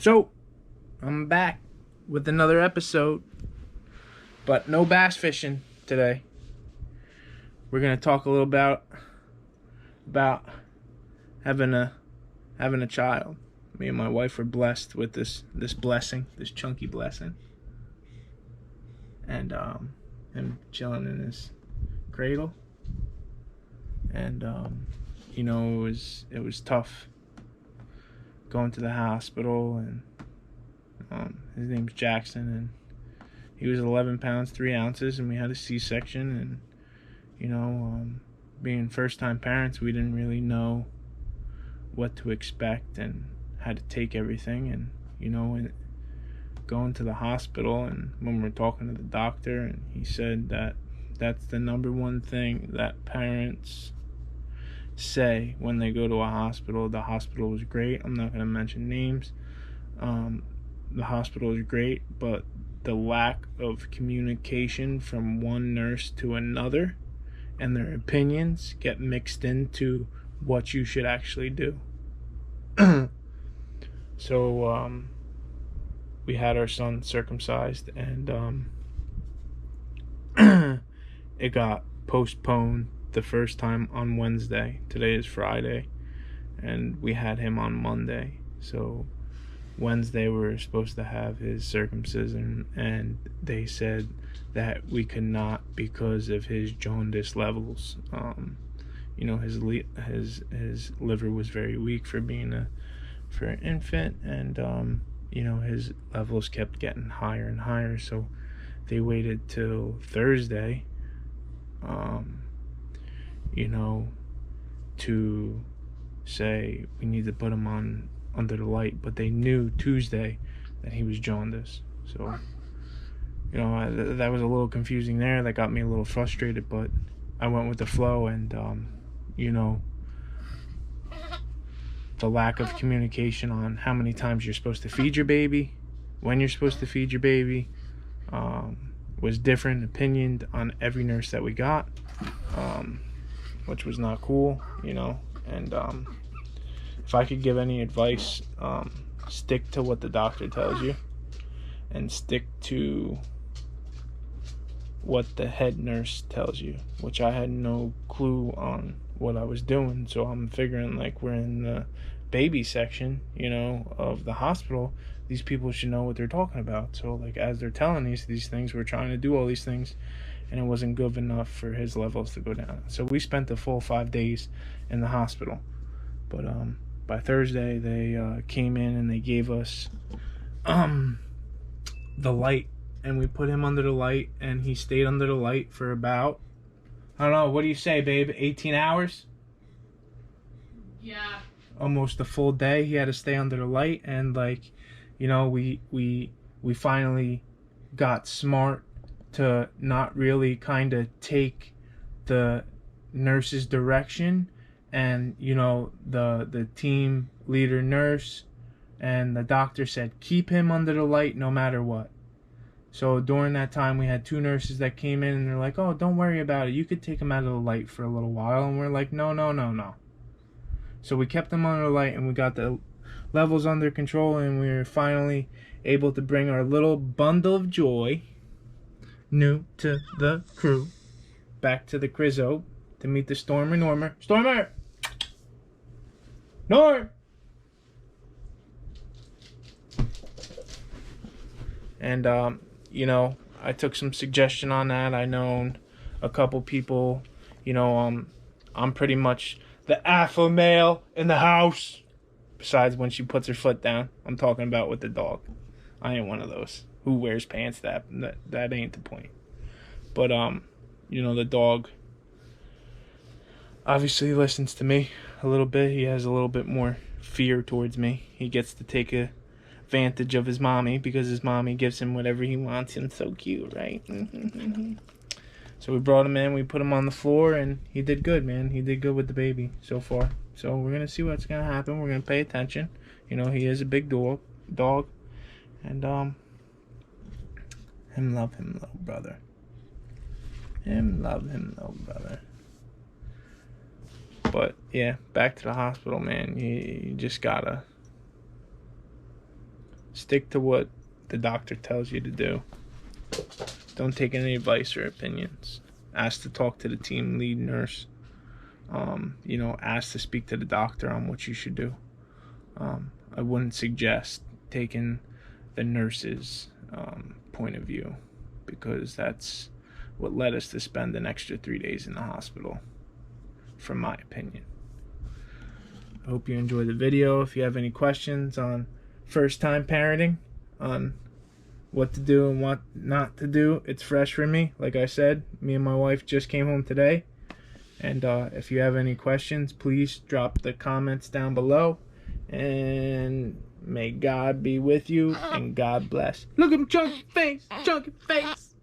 So, I'm back with another episode, but no bass fishing today. We're gonna talk a little about having a child. Me and my wife were blessed with this blessing, this chunky blessing, and him chilling in his cradle, and it was tough going to the hospital, and his name's Jackson, and he was 11 pounds 3 ounces, and we had a C-section, and being first-time parents, we didn't really know what to expect and how to take everything, and going to the hospital, and when we're talking to the doctor, and he said that that's the number one thing that parents say when they go to a hospital. The hospital was great. I'm not going to mention names. The hospital is great, but the lack of communication from one nurse to another and their opinions get mixed into what you should actually do. So we had our son circumcised, and it got postponed the first time on Wednesday. Today is Friday, and we had him on Monday. So Wednesday we were supposed to have his circumcision, and they said that we could not because of his jaundice levels. His liver was very weak for an infant, and his levels kept getting higher and higher. So they waited till Thursday, to say we need to put him on under the light, but they knew Tuesday that he was jaundice. So that was a little confusing there. That got me a little frustrated, but I went with the flow, and the lack of communication on how many times you're supposed to feed your baby, when you're supposed to feed your baby, was different opinion on every nurse that we got, which was not cool, and if I could give any advice, stick to what the doctor tells you, and stick to what the head nurse tells you, which I had no clue on what I was doing. So I'm figuring, like, we're in the baby section, of the hospital. These people should know what they're talking about. So, like, as they're telling these things, we're trying to do all these things, and it wasn't good enough for his levels to go down. So we spent the full 5 days in the hospital. But by Thursday, they came in and they gave us the light, and we put him under the light, and he stayed under the light for about, I don't know, what do you say, babe, 18 hours? Yeah. Almost a full day he had to stay under the light, and we finally got smart to not really kind of take the nurse's direction, and the team leader nurse and the doctor said keep him under the light no matter what. So during that time we had 2 nurses that came in, and they're like, oh, don't worry about it, you could take him out of the light for a little while. And we're like, no. So we kept him under the light, and we got the levels under control, and we were finally able to bring our little bundle of joy, new to the crew, back to the Crizzo to meet the Stormer. Stormer! Norm! And I took some suggestion on that. I known a couple people. I'm pretty much the alpha male in the house, besides when she puts her foot down. I'm talking about with the dog. I ain't one of those who wears pants. That ain't the point. But the dog obviously listens to me a little bit. He has a little bit more fear towards me. He gets to take advantage of his mommy because his mommy gives him whatever he wants. And so cute, right? So we brought him in, we put him on the floor, and he did good, man. He did good with the baby so far. So we're gonna see what's gonna happen. We're gonna pay attention. He is a big dog, and him love him little brother. But yeah, back to the hospital, man. You just gotta Stick to what the doctor tells you to do. Don't take any advice or opinions. Ask to talk to the team lead nurse. Ask to speak to the doctor on what you should do. I wouldn't suggest taking the nurse's point of view, because that's what led us to spend an extra 3 days in the hospital, from my opinion. I hope you enjoyed the video. If you have any questions on first-time parenting, on what to do and what not to do, it's fresh for me. Like I said, me and my wife just came home today. And if you have any questions, please drop the comments down below. And may God be with you, and God bless. Look at him, chunky face, chunky face.